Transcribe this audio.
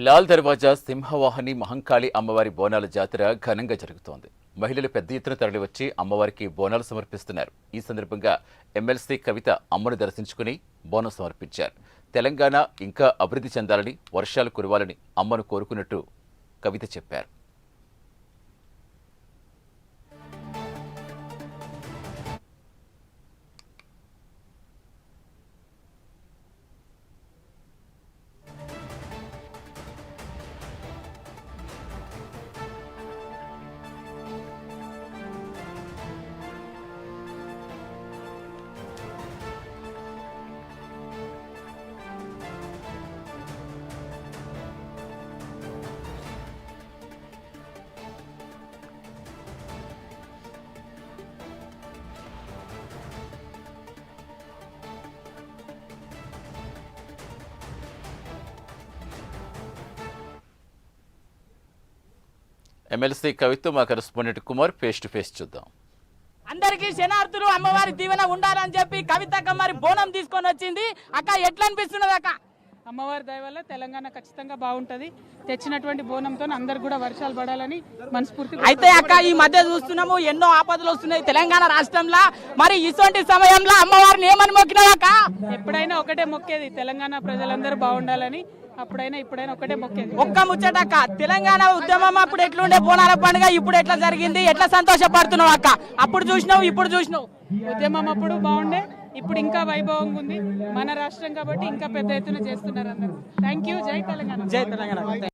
లాల్ దర్వాజా సింహవాహిని మహంకాళి అమ్మవారి బోనాల జాతర ఘనంగా జరుగుతోంది. మహిళలు పెద్ద ఎత్తున తరలివచ్చి అమ్మవారికి బోనాలు సమర్పిస్తున్నారు. ఈ సందర్భంగా ఎమ్మెల్సీ కవిత అమ్మను దర్శించుకుని బోనం సమర్పించారు. తెలంగాణ ఇంకా అభివృద్ధి చెందాలని, వర్షాలు కురవాలని అమ్మను కోరుకున్నట్టు కవిత చెప్పారు. ఎమ్మెల్సీ కవిత మా correspondent Kumar face to face చూద్దాం. అందరికీ శనార్థులు అమ్మవారి దీవెన ఉండాలని చెప్పి కవితక్క మరి బోనం తీసుకొని వచ్చింది. అక్క ఎట్లా అనిపిస్తున్నది అక్క? అమ్మవారి దయ వల్ల తెలంగాణ ఖచ్చితంగా బాగుంటది. తెచ్చినటువంటి బోనంతో అందరు కూడా వర్షాలు పడాలని మనస్ఫూర్తి. అయితే అక్క ఈ మధ్య చూస్తున్నాము ఎన్నో ఆపదలు వస్తున్నాయి తెలంగాణ రాష్ట్రంలో. మరి ఇటువంటి సమయంలో అమ్మవారిని ఏమని మొక్కినావు అక్క? ఎప్పుడైనా ఒకటే మొక్కేది, తెలంగాణ ప్రజలందరూ బాగుండాలని. అప్పుడైనా ఇప్పుడైనా ఒకటే మొక్కేది. ఒక్క ముచ్చటక్క, తెలంగాణ ఉద్యమం అప్పుడు ఎట్లుండే బోనాల పండుగ, ఇప్పుడు ఎట్లా జరిగింది, ఎట్లా సంతోషపడుతున్నావు అక్క? అప్పుడు చూసినావు, ఇప్పుడు చూసినావు. ఉద్యమం అప్పుడు బాగుండే, ఇప్పుడు ఇంకా వైభవంగా ఉంది. మన రాష్ట్రం కాబట్టి ఇంకా పెద్ద ఎత్తున చేస్తున్నారు అందరూ. Thank you. జై తెలంగాణ. జై తెలంగాణ.